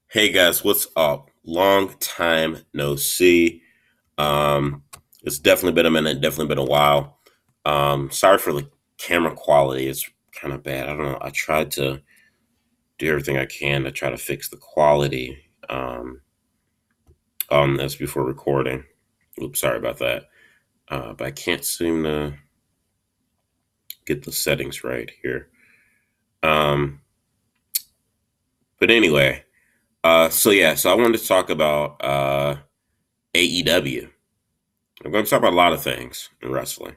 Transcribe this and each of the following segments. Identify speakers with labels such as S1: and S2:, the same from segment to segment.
S1: Hey guys, what's up? Long time no see. Um, it's definitely been a minute, definitely been a while. Sorry for the camera quality. It's kind of bad. I don't know. I tried to do everything I can to try to fix the quality on this before recording. Oops, sorry about that. But I can't seem to get the settings right here. Um, but anyway, so I wanted to talk about AEW. I'm going to talk about a lot of things in wrestling.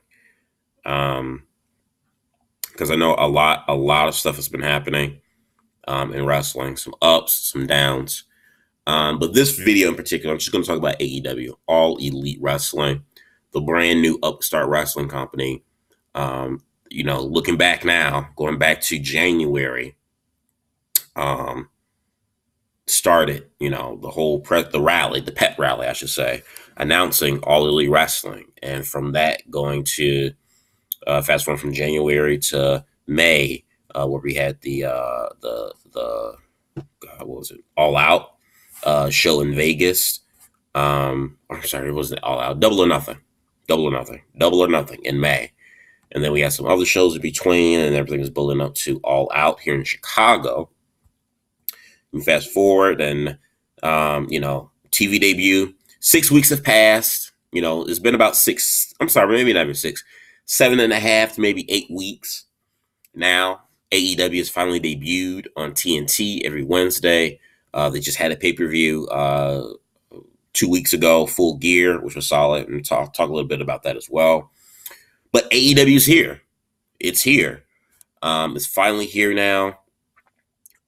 S1: Um, because I know a lot of stuff has been happening in wrestling, some ups, some downs. But this video in particular, I'm just going to talk about AEW, All Elite Wrestling, the brand new upstart wrestling company. Looking back now, going back to January, um, started, the rally, the pep rally, I should say, announcing All Elite Wrestling, and from that going to fast forward from January to May, where we had the what was it, All Out show in Vegas. I'm sorry, it wasn't All Out. Double or Nothing in May, and then we had some other shows in between, and everything was building up to All Out here in Chicago. And fast forward, and TV debut. 6 weeks have passed. It's been about six. I'm sorry, maybe not even six, 7.5 to maybe 8 weeks now. AEW has finally debuted on TNT every Wednesday. They just had a pay-per-view 2 weeks ago, Full Gear, which was solid, and talk a little bit about that as well. But AEW's here. It's here. It's finally here now,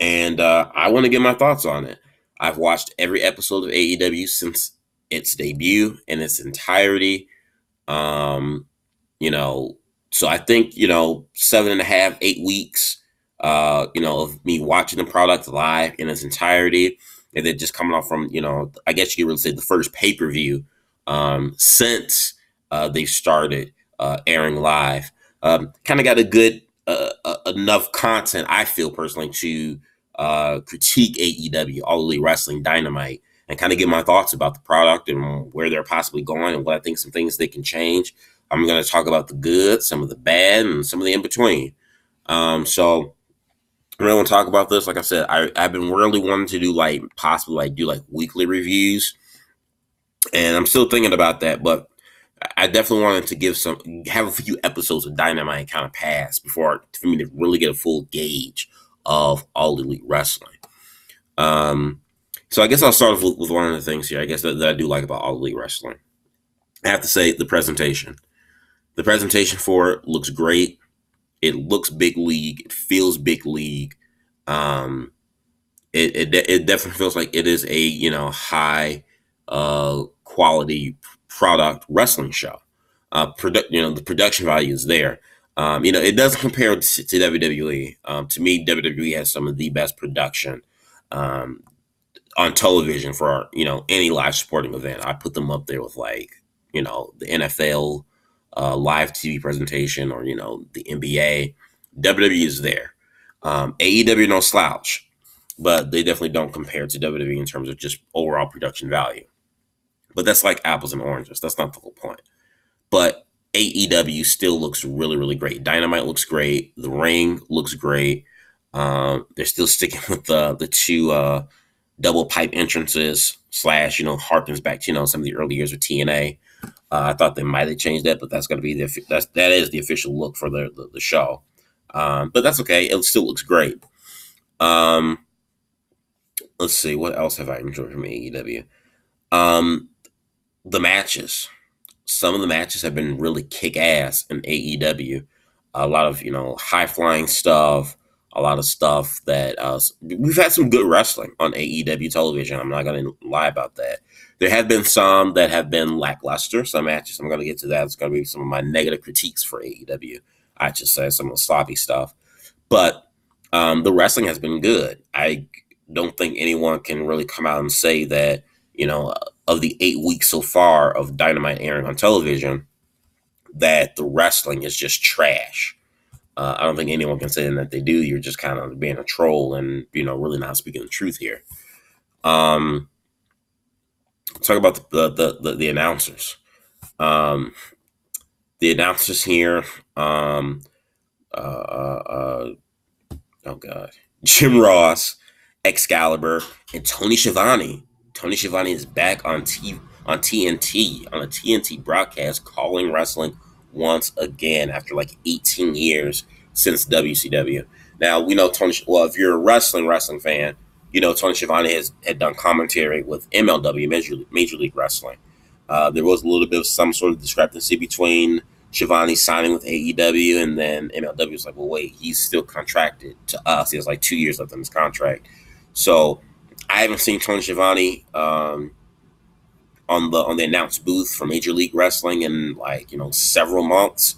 S1: and I want to get my thoughts on it. I've watched every episode of AEW since its debut in its entirety. Um, you know, so I think 7.5, 8 weeks, of me watching the product live in its entirety, and then just coming off from I guess you could really say the first pay per view since they started airing live. Kind of got a good enough content, I feel personally, to critique AEW, All Elite Wrestling Dynamite, and kind of get my thoughts about the product and where they're possibly going and what I think some things they can change. I'm going to talk about the good, some of the bad, and some of the in between. So I really want to talk about this. Like I said, I've been really wanting to do possibly weekly reviews, and I'm still thinking about that. But I definitely wanted to have a few episodes of Dynamite kind of pass for me to really get a full gauge of All Elite Wrestling. So I guess I'll start off with one of the things here. I guess that I do like about All Elite Wrestling. I have to say the presentation. The presentation for it looks great. It looks big league. It feels big league. Um, it definitely feels like it is a high quality product wrestling show. The production value is there. It doesn't compare to WWE. To me, WWE has some of the best production um, on television for any live sporting event. I put them up there with the NFL live TV presentation, or the NBA. WWE is there. AEW no slouch, but they definitely don't compare to WWE in terms of just overall production value. But that's like apples and oranges. That's not the whole point. But AEW still looks really, really great. Dynamite looks great. The ring looks great. They're still sticking with the two double pipe entrances slash harkens back to some of the early years of TNA. I thought they might have changed that, but that's going to be that is the official look for the show. But that's okay. It still looks great. Um, let's see, what else have I enjoyed from AEW? Um, the matches. Some of the matches have been really kick ass in AEW. A lot of high flying stuff. A lot of stuff that we've had some good wrestling on AEW television. I'm not going to lie about that. There have been some that have been lackluster. Some matches, I'm going to get to that. It's going to be some of my negative critiques for AEW. I should say some of the sloppy stuff, but the wrestling has been good. I don't think anyone can really come out and say that of the 8 weeks so far of Dynamite airing on television, that the wrestling is just trash. I don't think anyone can say that they do. You're just kind of being a troll and really not speaking the truth here. Talk about the announcers. Um, the announcers here. Um, uh, uh, oh God, Jim Ross, Excalibur, and Tony Schiavone. Tony Schiavone is back on TNT on a TNT broadcast, calling wrestling once again after like 18 years since WCW. Now we know Tony. Well, if you're a wrestling fan, you know Tony Schiavone had done commentary with MLW, Major League Wrestling. There was a little bit of some sort of discrepancy between Shivani signing with AEW, and then MLW was like, well, wait, he's still contracted to us. He has like 2 years left on his contract. So I haven't seen Tony Schiavone on the announced booth for Major League Wrestling in like several months.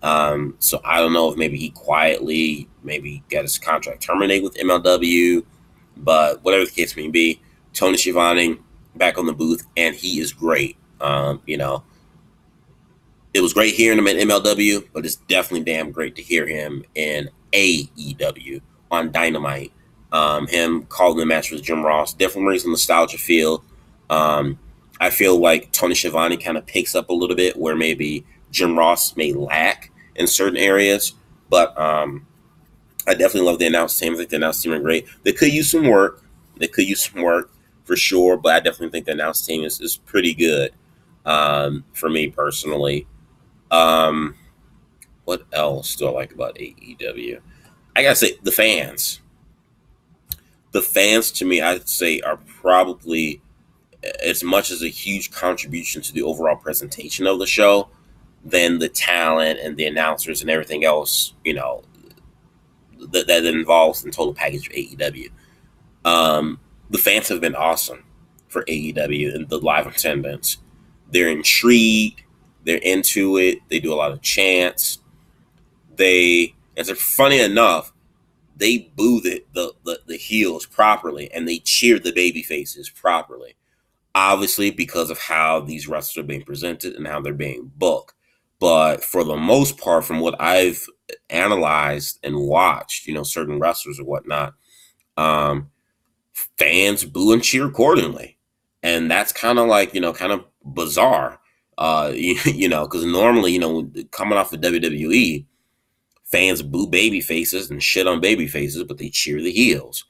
S1: So I don't know if maybe he quietly maybe got his contract terminated with MLW, but whatever the case may be, Tony Schiavone back on the booth, and he is great. It was great hearing him at MLW, but it's definitely damn great to hear him in AEW on Dynamite. Him calling the match with Jim Ross definitely brings a nostalgia feel. I feel like Tony Schiavone kind of picks up a little bit where maybe Jim Ross may lack in certain areas, but I definitely love the announced team. I think the announced team are great. They could use some work. They could use some work for sure, but I definitely think the announced team is pretty good for me personally. Um, what else do I like about AEW? I gotta say the fans. The fans to me, I'd say, are probably as much as a huge contribution to the overall presentation of the show than the talent and the announcers and everything else. That involves in total package of AEW. The fans have been awesome for AEW and the live attendance. They're intrigued. They're into it. They do a lot of chants. As if funny enough, they boo the heels properly and they cheer the baby faces properly. Obviously, because of how these wrestlers are being presented and how they're being booked. But for the most part, from what I've analyzed and watched, certain wrestlers or whatnot, um, fans boo and cheer accordingly. And that's kind of like, kind of bizarre. Because normally, coming off of WWE, fans boo baby faces and shit on baby faces, but they cheer the heels.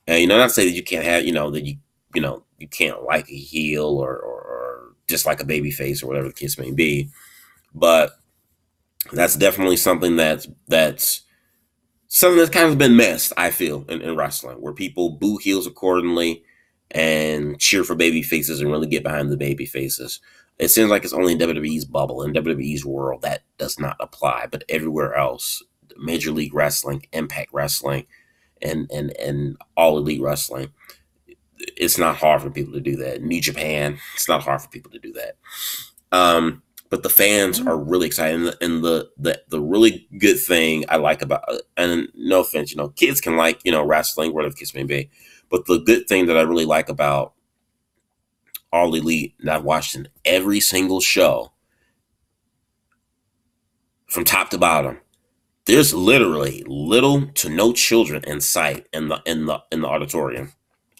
S1: And not to say that you can't have, that you can't like a heel or just like a baby face or whatever the case may be. But that's definitely something that's something that's kind of been missed, I feel, in wrestling, where people boo heels accordingly and cheer for baby faces and really get behind the baby faces. It seems like it's only in WWE's bubble, in WWE's world, that does not apply. But everywhere else, Major League Wrestling, Impact Wrestling, and All Elite Wrestling, it's not hard for people to do that. New Japan, it's not hard for people to do that. But the fans are really excited, and the really good thing I like about, and no offense, kids can like wrestling, whatever the case may be, but the good thing that I really like about All Elite, and I've watched in every single show from top to bottom, there's literally little to no children in sight in the auditorium,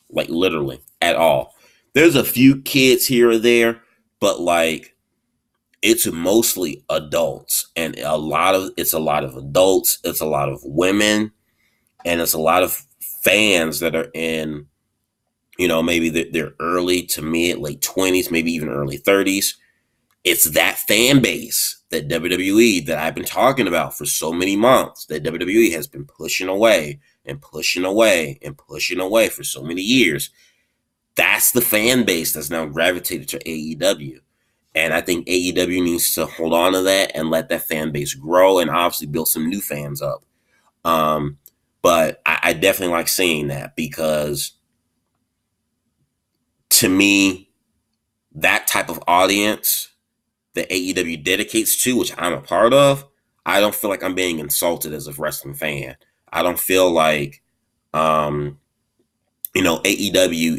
S1: like literally at all. There's a few kids here or there, but like it's mostly adults, and it's a lot of adults, it's a lot of women, and it's a lot of fans that are in maybe they're early to mid late 20s, maybe even early 30s. It's that fan base that WWE, that I've been talking about for so many months, that WWE has been pushing away and pushing away and pushing away for so many years. That's the fan base that's now gravitated to AEW. And I think AEW needs to hold on to that and let that fan base grow and obviously build some new fans up. But I definitely like seeing that, because to me, that type of audience that AEW dedicates to, which I'm a part of, I don't feel like I'm being insulted as a wrestling fan. I don't feel like, AEW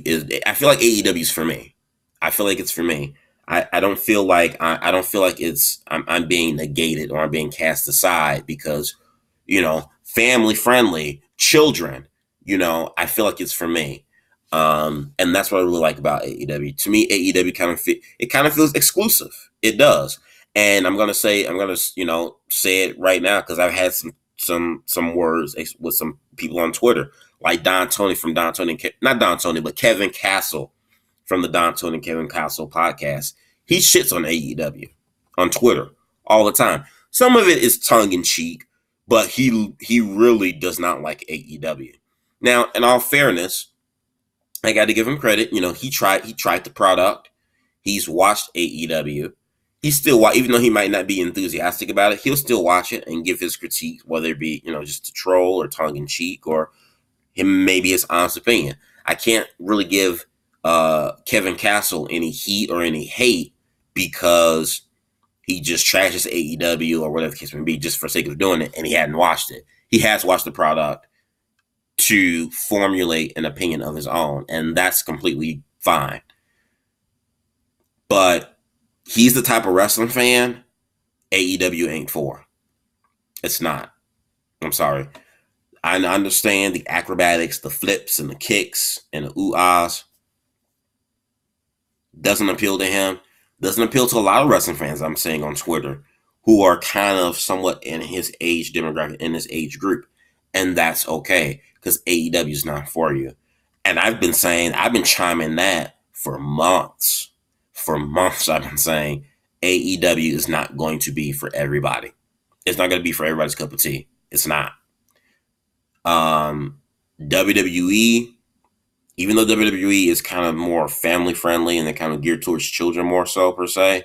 S1: is, I feel like AEW is for me. I feel like it's for me. I don't feel like I don't feel like I'm being negated or I'm being cast aside because, family friendly children, I feel like it's for me. And that's what I really like about AEW. To me, AEW kind of feels exclusive. It does. And I'm gonna say say it right now because I've had some words with some people on Twitter, like Don Tony from Don Tony, not Don Tony, but Kevin Castle from the Don Tony and Kevin Castle podcast. He shits on AEW on Twitter all the time. Some of it is tongue in cheek, but he really does not like AEW. Now, in all fairness, I got to give him credit. He tried the product. He's watched AEW. He's still even though he might not be enthusiastic about it, he'll still watch it and give his critique, whether it be just a troll or tongue in cheek or him maybe his honest opinion. I can't really give Kevin Castle any heat or any hate because he just trashes AEW or whatever the case may be just for sake of doing it, and he hadn't watched it. He has watched the product to formulate an opinion of his own, and that's completely fine. But he's the type of wrestling fan AEW ain't for. It's not. I'm sorry. I understand the acrobatics, the flips and the kicks and the ooh-ahs. Doesn't appeal to him. Doesn't appeal to a lot of wrestling fans, I'm saying on Twitter, who are kind of somewhat in his age demographic, in his age group. And that's okay, because AEW is not for you. And I've been chiming that for months. For months, I've been saying AEW is not going to be for everybody. It's not going to be for everybody's cup of tea. It's not. WWE, even though WWE is kind of more family friendly and they're kind of geared towards children more so per se,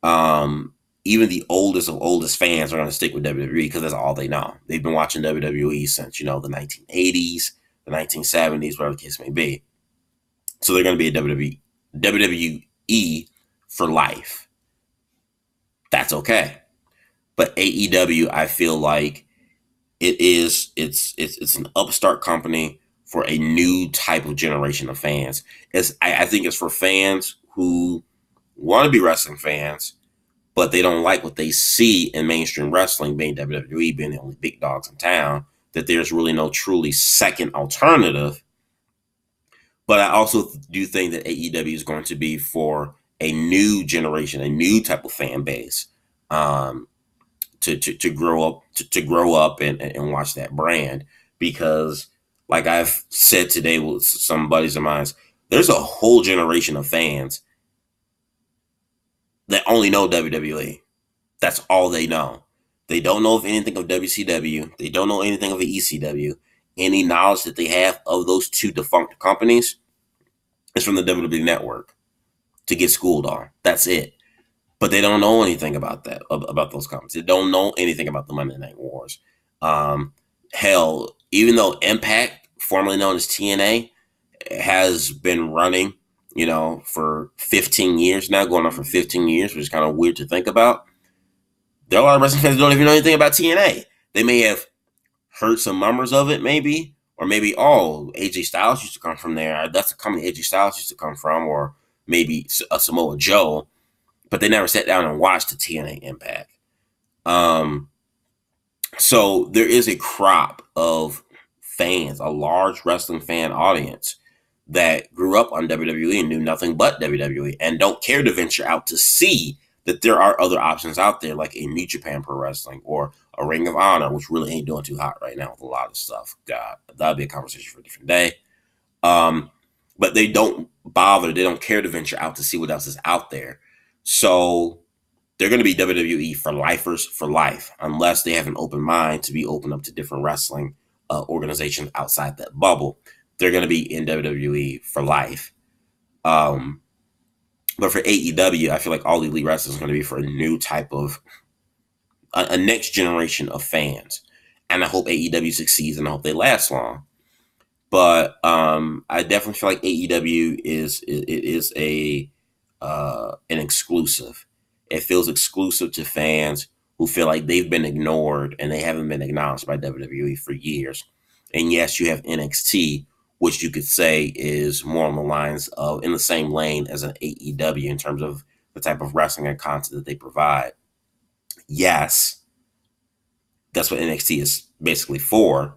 S1: even the oldest of oldest fans are going to stick with WWE because that's all they know. They've been watching WWE since, the 1980s, the 1970s, whatever the case may be. So they're going to be a WWE for life. That's okay. But AEW, I feel like it's an upstart company for a new type of generation of fans. I think it's for fans who want to be wrestling fans, but they don't like what they see in mainstream wrestling, being WWE, being the only big dogs in town, that there's really no truly second alternative. But I also do think that AEW is going to be for a new generation, a new type of fan base, to grow up and watch that brand. Because, like I've said today with some buddies of mine, there's a whole generation of fans that only know WWE. That's all they know. They don't know of anything of WCW. They don't know anything of the ECW. Any knowledge that they have of those two defunct companies is from the WWE network to get schooled on. That's it. But they don't know anything about that, about those companies. They don't know anything about the Monday Night Wars. Hell, even though Impact, formerly known as TNA, has been running, for 15 years now, going on for 15 years, which is kind of weird to think about. There are a lot of wrestling fans that don't even know anything about TNA. They may have heard some murmurs of it, maybe, or maybe, AJ Styles used to come from there. That's the company AJ Styles used to come from, or maybe a Samoa Joe, but they never sat down and watched the TNA Impact. So there is a crop of fans, a large wrestling fan audience that grew up on WWE and knew nothing but WWE and don't care to venture out to see that there are other options out there, like a New Japan Pro Wrestling or a Ring of Honor, which really ain't doing too hot right now with a lot of stuff. God, that'll be a conversation for a different day. But they don't bother. They don't care to venture out to see what else is out there. So they're going to be WWE for lifers for life, unless they have an open mind to be open up to different wrestling organizations outside that bubble. They're going to be in WWE for life. But for AEW, I feel like all elite wrestling is going to be for a new type of, a next generation of fans. And I hope AEW succeeds and I hope they last long. But I definitely feel like AEW is an exclusive. It feels exclusive to fans who feel like they've been ignored and they haven't been acknowledged by WWE for years. And yes, you have NXT, which you could say is more on the lines of in the same lane as an AEW in terms of the type of wrestling and content that they provide. Yes, that's what NXT is basically for.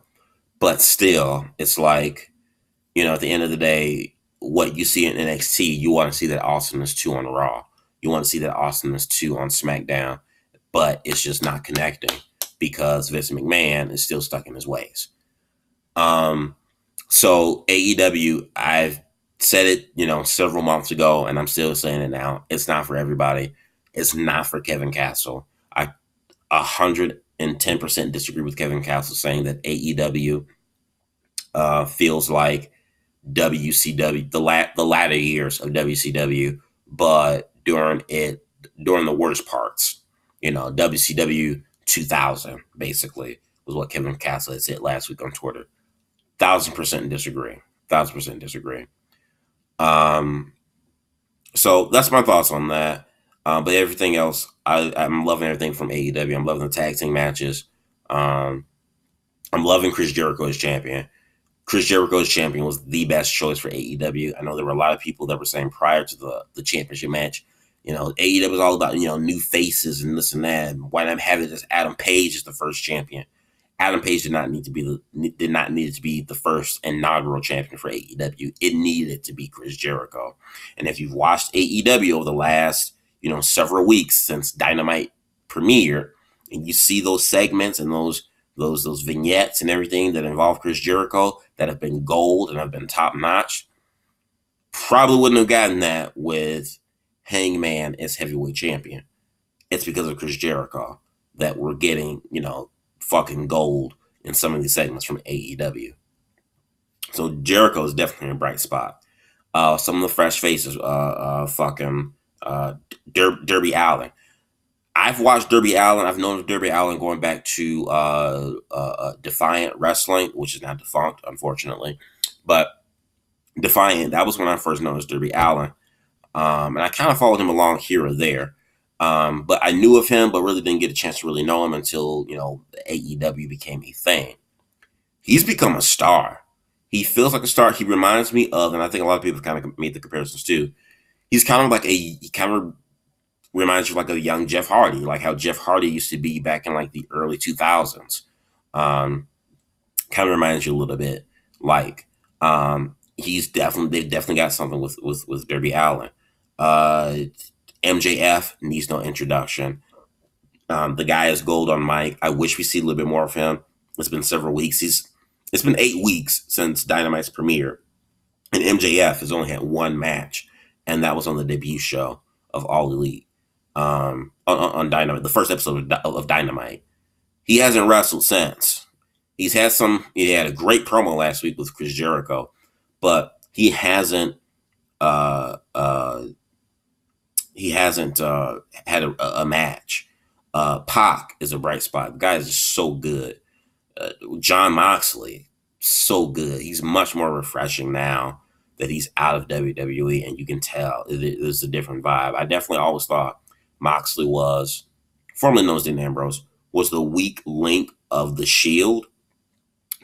S1: But still, it's like at the end of the day, what you see in NXT, you want to see that awesomeness too on Raw. You want to see that awesomeness too on SmackDown, but it's just not connecting because Vince McMahon is still stuck in his ways. So AEW, I've said it, several months ago, and I'm still saying it now. It's not for everybody. It's not for Kevin Castle. I 110% disagree with Kevin Castle saying that AEW feels like WCW, the latter years of WCW, but during the worst parts. WCW 2000 basically was what Kevin Castle had said last week on Twitter. 1,000% disagree. 1,000% disagree. So that's my thoughts on that. But everything else, I'm loving everything from AEW. I'm loving the tag team matches. I'm loving Chris Jericho as champion. Chris Jericho as champion was the best choice for AEW. I know there were a lot of people that were saying prior to the championship match, AEW was all about, new faces and this and that. Why not have it as Adam Page as the first champion? Adam Page did not need to be the first inaugural champion for AEW. It needed to be Chris Jericho. And if you've watched AEW over the last, several weeks since Dynamite premiered, and you see those segments and those vignettes and everything that involve Chris Jericho that have been gold and have been top notch, probably wouldn't have gotten that with Hangman as heavyweight champion. It's because of Chris Jericho that we're getting, fucking gold in some of these segments from AEW. So Jericho is definitely a bright spot. Some of the fresh faces, Darby Allin. I've watched Darby Allin. I've known of Darby Allin going back to Defiant Wrestling, which is now defunct, unfortunately. But Defiant, that was when I first noticed Darby Allin. And I kind of followed him along here or there. But I knew of him, but really didn't get a chance to really know him until, AEW became a thing. He's become a star. He feels like a star. He reminds me of, and I think a lot of people kind of made the comparisons too. He kind of reminds you like a young Jeff Hardy, like how Jeff Hardy used to be back in like the early 2000s. Kind of reminds you a little bit like they've definitely got something with Darby Allin. MJF needs no introduction. The guy is gold on mic. I wish we see a little bit more of him. It's been several weeks. It's been 8 weeks since Dynamite's premiere, and MJF has only had one match, and that was on the debut show of All Elite on Dynamite, the first episode of Dynamite. He hasn't wrestled since. He had a great promo last week with Chris Jericho, but he hasn't had a match. Pac is a bright spot. The guy is just so good. Jon Moxley, so good. He's much more refreshing now that he's out of WWE, and you can tell there's a different vibe. I definitely always thought Moxley was, formerly known as Dean Ambrose, was the weak link of the Shield,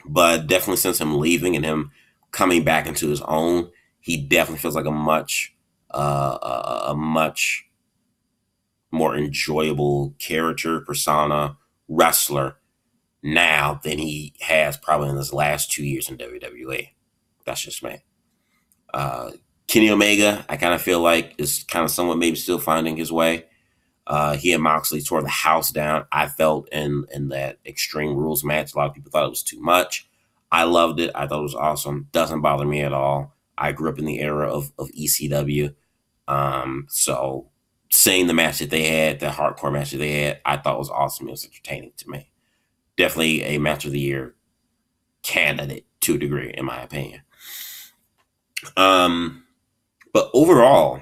S1: but definitely since him leaving and him coming back into his own, he definitely feels like a much more enjoyable character, persona, wrestler now than he has probably in his last 2 years in WWE. That's just me. Kenny Omega, I kind of feel like is kind of somewhat maybe still finding his way. He and Moxley tore the house down. I felt in that Extreme Rules match, a lot of people thought it was too much. I loved it. I thought it was awesome. Doesn't bother me at all. I grew up in the era of ECW. So seeing the match that they had, the hardcore match that they had, I thought was awesome. It was entertaining to me. Definitely a match of the year candidate to a degree, in my opinion. But overall,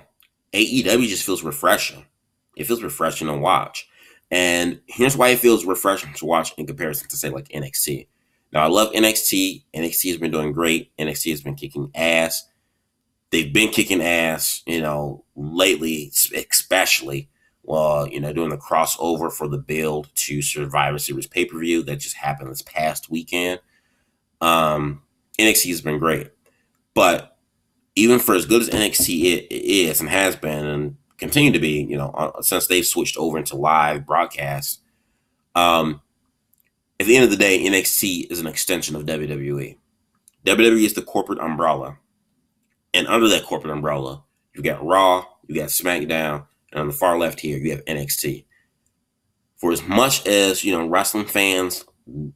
S1: AEW just feels refreshing. It feels refreshing to watch. And here's why it feels refreshing to watch in comparison to, say, like NXT. Now, I love NXT. NXT has been doing great. NXT has been kicking ass. They've been kicking ass, lately, especially while, doing the crossover for the build to Survivor Series pay-per-view that just happened this past weekend. NXT has been great. But even for as good as NXT is and has been and continue to be, since they've switched over into live broadcasts, at the end of the day, NXT is an extension of WWE. WWE is the corporate umbrella. And under that corporate umbrella, you got Raw, you got SmackDown, and on the far left here, you have NXT. For as much as, wrestling fans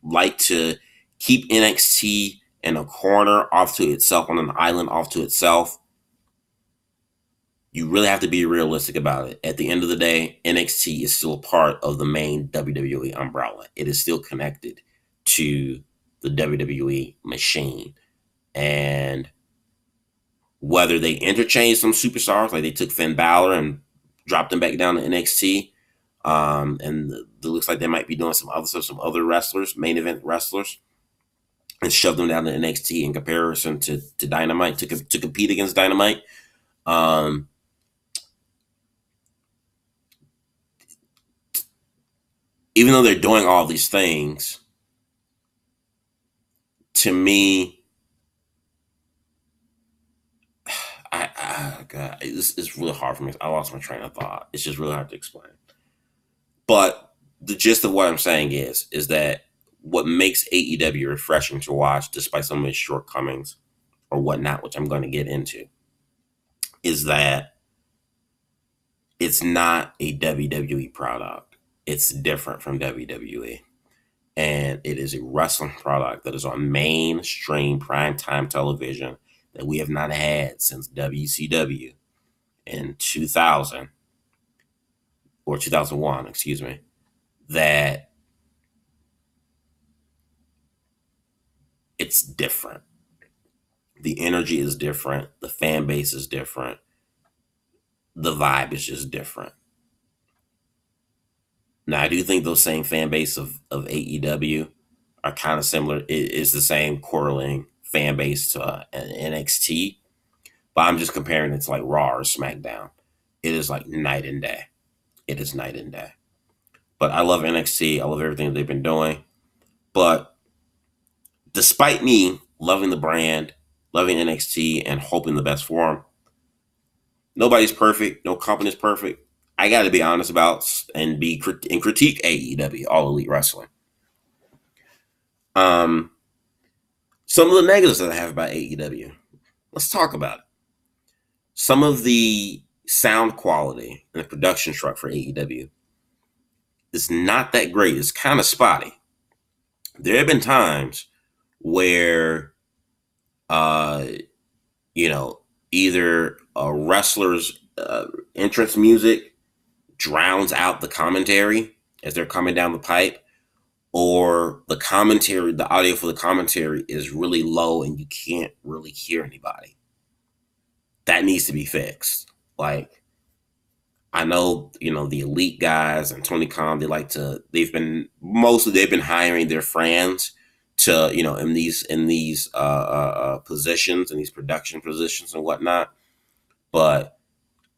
S1: like to keep NXT in a corner off to itself, on an island off to itself, you really have to be realistic about it. At the end of the day, NXT is still a part of the main WWE umbrella. It is still connected to the WWE machine. And whether they interchange some superstars, like they took Finn Balor and dropped him back down to NXT, and it looks like they might be doing some other stuff, some other wrestlers, main event wrestlers, and shoved them down to NXT in comparison to Dynamite, to compete against Dynamite. Even though they're doing all these things, to me, God, it's really hard for me. I lost my train of thought. It's just really hard to explain. But the gist of what I'm saying is that what makes AEW refreshing to watch, despite some of its shortcomings or whatnot, which I'm going to get into, is that it's not a WWE product. It's different from WWE. And it is a wrestling product that is on mainstream primetime television that we have not had since WCW in 2000 or 2001, excuse me, that it's different. The energy is different. The fan base is different. The vibe is just different. Now, I do think those same fan base of AEW are kind of similar. It's the same correlating fan base to an NXT, but I'm just comparing it to like Raw or SmackDown. It is like night and day. It is night and day. But I love NXT. I love everything that they've been doing. But despite me loving the brand, loving NXT, and hoping the best for them, nobody's perfect. No company's perfect. I got to be honest about and critique AEW, All Elite Wrestling. Some of the negatives that I have about AEW. Let's talk about it. Some of the sound quality and the production truck for AEW is not that great. It's kind of spotty. There have been times where, either a wrestler's entrance music drowns out the commentary as they're coming down the pipe, or the commentary, the audio for the commentary is really low and you can't really hear anybody. That needs to be fixed. Like, I know, the Elite guys and Tony Khan, they've been hiring their friends to, in these positions, in these production positions and whatnot. But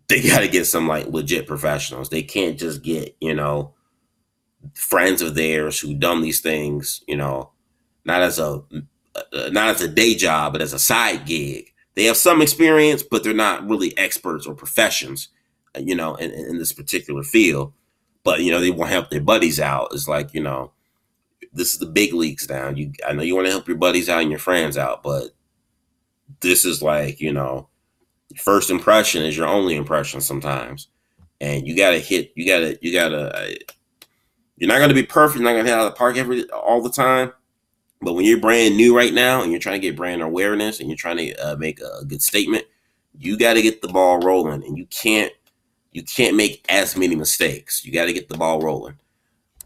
S1: they got to get some like legit professionals. They can't just get, friends of theirs who done these things, not as a day job, but as a side gig. They have some experience, but they're not really experts or professions, in this particular field. But, they want to help their buddies out. It's like, this is the big leagues now. I know you want to help your buddies out and your friends out, but this is like, first impression is your only impression sometimes. And you're not going to be perfect. You're not going to hit out of the park all the time. But when you're brand new right now and you're trying to get brand awareness and you're trying to make a good statement, you got to get the ball rolling, and you can't make as many mistakes. You got to get the ball rolling.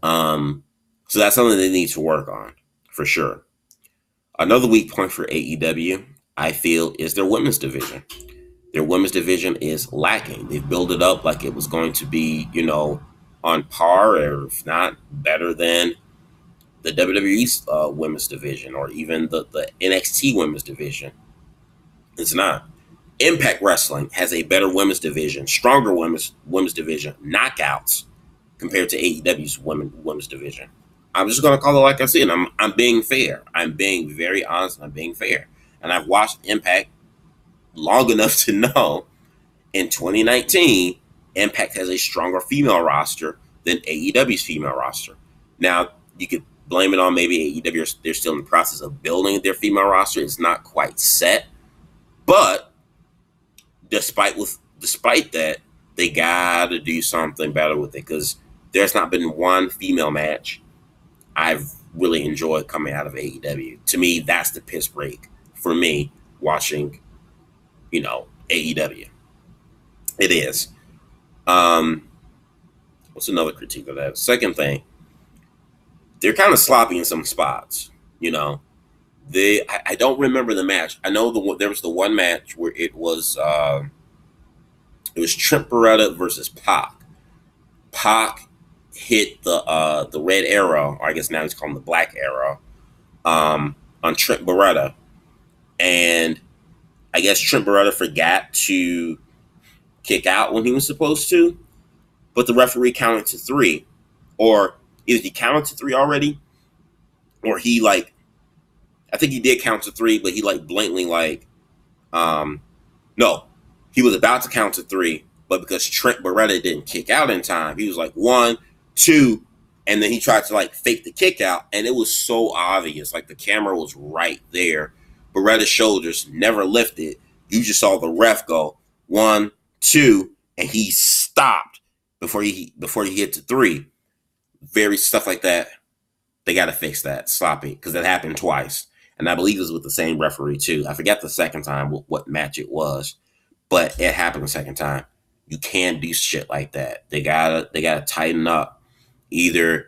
S1: So that's something they need to work on for sure. Another weak point for AEW, I feel, is their women's division. Their women's division is lacking. They've built it up like it was going to be, on par, or if not better than the WWE's women's division, or even the NXT women's division. It's not. Impact Wrestling has a better women's division, stronger women's division, knockouts compared to AEW's women's division. I'm just going to call it like I see it. I'm being fair. I'm being very honest, and I'm being fair. And I've watched Impact long enough to know in 2019, Impact has a stronger female roster than AEW's female roster. Now, blame it on maybe AEW. They're still in the process of building their female roster. It's not quite set, but despite that, they gotta do something better with it because there's not been one female match I've really enjoyed coming out of AEW. To me, that's the piss break for me watching, AEW. It is. Um, what's another critique of that? Second thing, they're kind of sloppy in some spots. You know, I don't remember the match. I know there was the one match where it was Trent Beretta versus Pac. Pac hit the red arrow, or I guess now he's calling the black arrow, on Trent Beretta, and I guess Trent Beretta forgot to kick out when he was supposed to, but the referee counted to three, or either he counted to three already, or I think he did count to three, but he blatantly no, he was about to count to three, but because Trent Beretta didn't kick out in time, he was like 1, 2, and then he tried to fake the kick out, and it was so obvious. The camera was right there. Beretta's shoulders never lifted. You just saw the ref go 1, 2, and he stopped before he hit to three. Very stuff like that. They got to fix that. Sloppy, because that happened twice. And I believe it was with the same referee too. I forget the second time what match it was, but it happened the second time. You can't do shit like that. They gotta tighten up. Either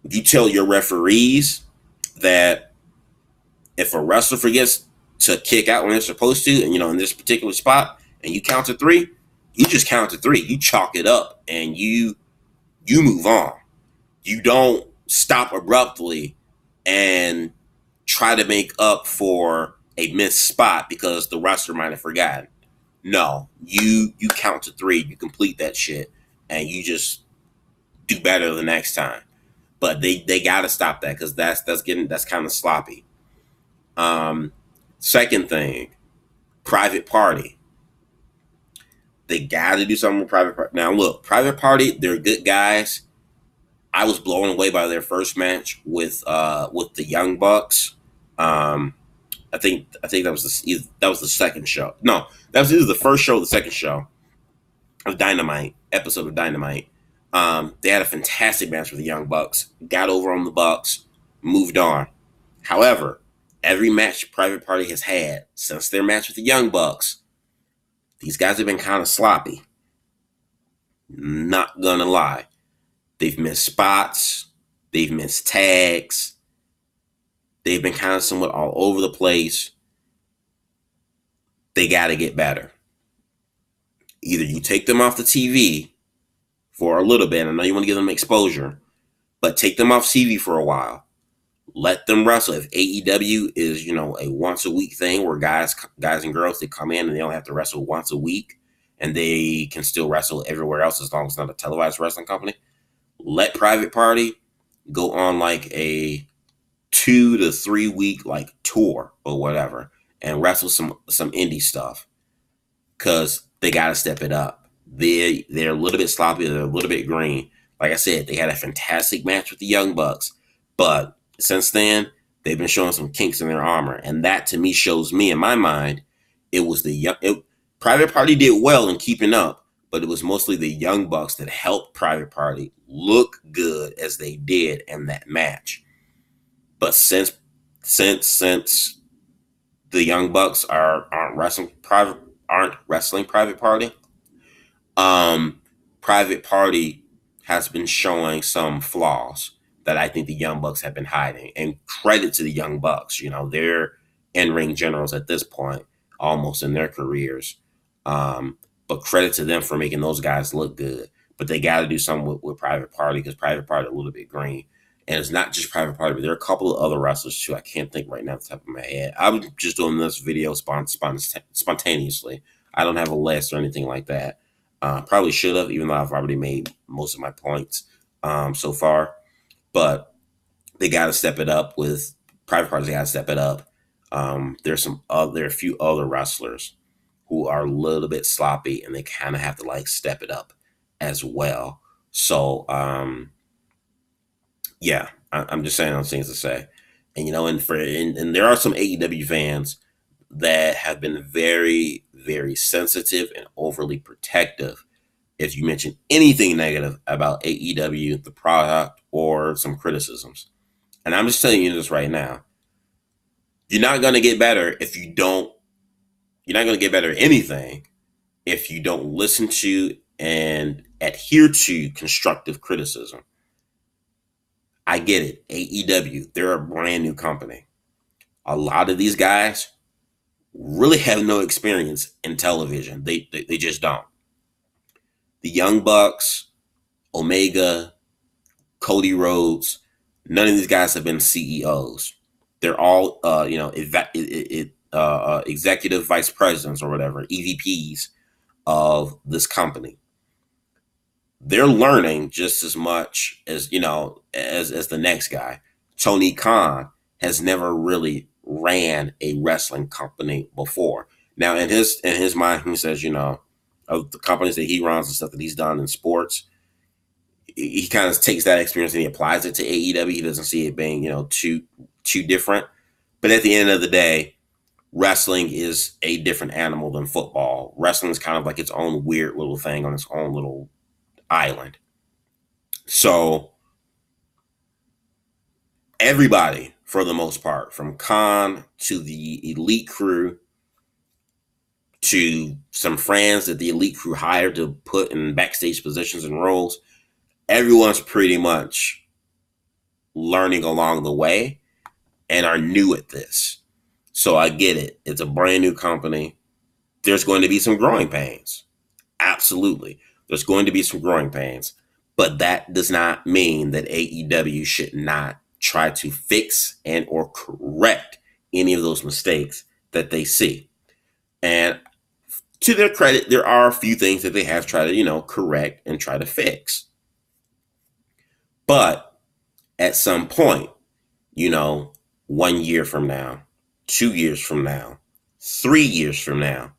S1: you tell your referees that if a wrestler forgets to kick out when they're supposed to, and in this particular spot, and you count to three, you just count to three. You chalk it up and you move on. You don't stop abruptly and try to make up for a missed spot because the wrestler might have forgotten. No, you count to three, you complete that shit, and you just do better the next time. But they gotta stop that because that's kind of sloppy. Second thing, Private Party. They gotta do something with Private Party. Now look, Private Party, they're good guys. I was blown away by their first match with the Young Bucks. I think that was the second show. No, that was either the first show or the second show of Dynamite, episode of Dynamite. They had a fantastic match with the Young Bucks. Got over on the Bucks, moved on. However, every match Private Party has had since their match with the Young Bucks, these guys have been kind of sloppy. Not gonna lie. They've missed spots. They've missed tags. They've been kind of somewhat all over the place. They got to get better. Either you take them off the TV for a little bit. I know you want to give them exposure, but take them off TV for a while. Let them wrestle. If AEW is, a once a week thing where guys and girls, they come in and they don't have to wrestle once a week and they can still wrestle everywhere else as long as it's not a televised wrestling company. Let Private Party go on a 2 to 3 week tour or whatever and wrestle some indie stuff because they got to step it up. They're a little bit sloppy. They're a little bit green. Like I said, they had a fantastic match with the Young Bucks, but since then they've been showing some kinks in their armor, and that to me shows me in my mind it was Private Party did well in keeping up. But it was mostly the Young Bucks that helped Private Party look good as they did in that match. But since the Young Bucks aren't wrestling Private Party, Private Party has been showing some flaws that I think the Young Bucks have been hiding. And credit to the Young Bucks, they're in-ring generals at this point, almost in their careers. But credit to them for making those guys look good. But they got to do something with Private Party because Private Party a little bit green. And it's not just Private Party, but there are a couple of other wrestlers too. I can't think right now off the top of my head. I'm just doing this video spontaneously. I don't have a list or anything like that. Probably should have, even though I've already made most of my points so far. But they got to step it up with Private Party. They got to step it up. There are a few other wrestlers who are a little bit sloppy, and they kind of have to step it up as well. So Yeah, I'm just saying those things to say. And and there are some AEW fans that have been very, very sensitive and overly protective if you mention anything negative about AEW, the product, or some criticisms. And I'm just telling you this right now. You're not going to get better if you don't, you're not going to get better at anything if you don't listen to and adhere to constructive criticism. I get it. AEW, they're a brand new company. A lot of these guys really have no experience in television. They just don't. The Young Bucks, Omega, Cody Rhodes, none of these guys have been CEOs. They're all, executive vice presidents or whatever, EVPs of this company. They're learning just as much as as the next guy. Tony Khan has never really ran a wrestling company before. Now, in his mind, he says, of the companies that he runs and stuff that he's done in sports, he kind of takes that experience and he applies it to AEW. He doesn't see it being, too different. But at the end of the day, wrestling is a different animal than football. Wrestling is kind of like its own weird little thing on its own little island. So everybody, for the most part, from Khan to the elite crew to some friends that the elite crew hired to put in backstage positions and roles, everyone's pretty much learning along the way and are new at this. So I get it. It's a brand new company. There's going to be some growing pains. Absolutely. There's going to be some growing pains. But that does not mean that AEW should not try to fix and or correct any of those mistakes that they see. And to their credit, there are a few things that they have tried to, correct and try to fix. But at some point, 1 year from now, 2 years from now, 3 years from now,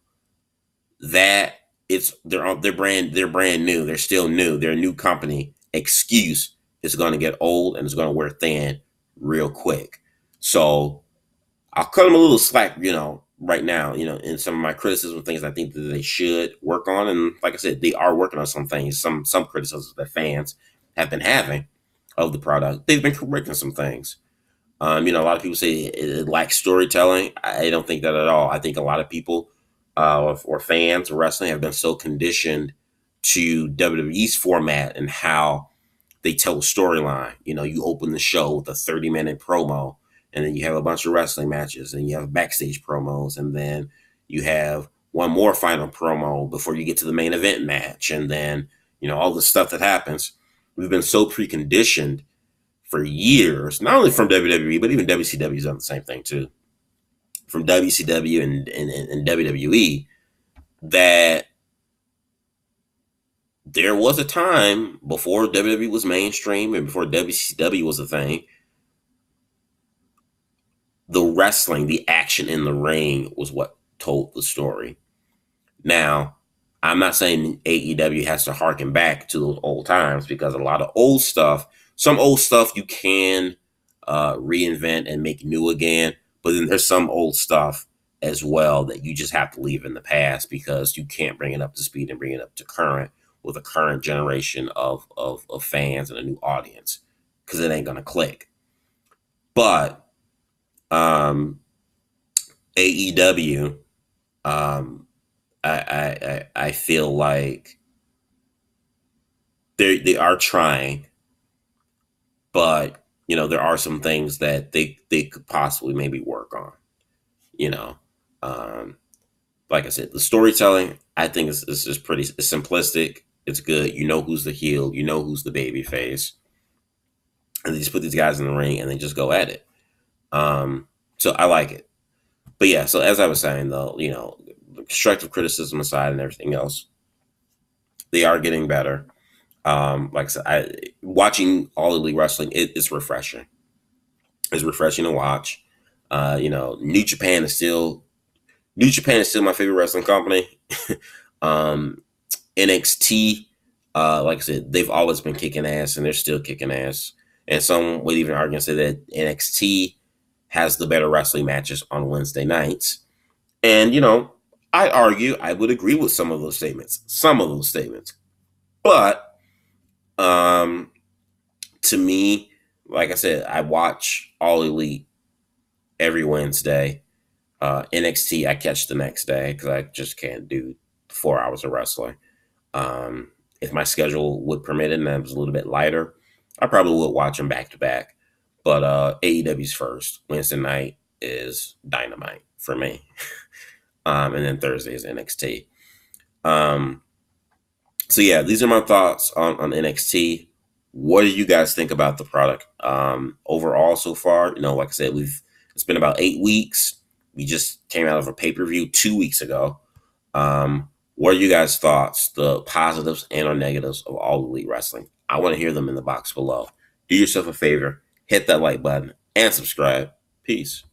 S1: that they're brand new. They're still new. They're a new company. Excuse is going to get old and it's going to wear thin real quick. So I'll cut them a little slack, right now, in some of my criticism things I think that they should work on. And like I said, they are working on some things, some criticisms that fans have been having of the product. They've been correcting some things. A lot of people say it lacks storytelling. I don't think that at all. I think a lot of people or fans of wrestling have been so conditioned to WWE's format and how they tell a storyline. You open the show with a 30-minute promo, and then you have a bunch of wrestling matches, and you have backstage promos, and then you have one more final promo before you get to the main event match, and then all the stuff that happens. We've been so preconditioned for years, not only from WWE, but even WCW's done the same thing too. From WCW and WWE, that there was a time before WWE was mainstream and before WCW was a thing, the wrestling, the action in the ring was what told the story. Now, I'm not saying AEW has to harken back to those old times, because a lot of old stuff, some old stuff you can reinvent and make new again, but then there's some old stuff as well that you just have to leave in the past because you can't bring it up to speed and bring it up to current with a current generation of fans and a new audience, because it ain't going to click. But AEW, I feel like they are trying, but there are some things that they could possibly maybe work on. Like I said, the storytelling I think is pretty simplistic. It's good. You know who's the heel. You know who's the baby face, and they just put these guys in the ring and they just go at it. So I like it. But yeah, so as I was saying though, constructive criticism aside and everything else, they are getting better. Like I said, watching All Elite Wrestling, it's refreshing. It's refreshing to watch. New Japan is still my favorite wrestling company. NXT, like I said, they've always been kicking ass and they're still kicking ass. And some would even argue and say that NXT has the better wrestling matches on Wednesday nights. And, I would agree with some of those statements. But to me, like I said, I watch All Elite every Wednesday. NXT, I catch the next day because I just can't do 4 hours of wrestling. If my schedule would permit it and I was a little bit lighter, I probably would watch them back to back. But AEW's first. Wednesday night is Dynamite for me. And then Thursday is NXT. So yeah, these are my thoughts on NXT. What do you guys think about the product overall so far? Like I said, it's been about 8 weeks. We just came out of a pay-per-view 2 weeks ago. What are you guys' thoughts, the positives and or negatives of All Elite Wrestling? I want to hear them in the box below. Do yourself a favor, hit that like button and subscribe. Peace.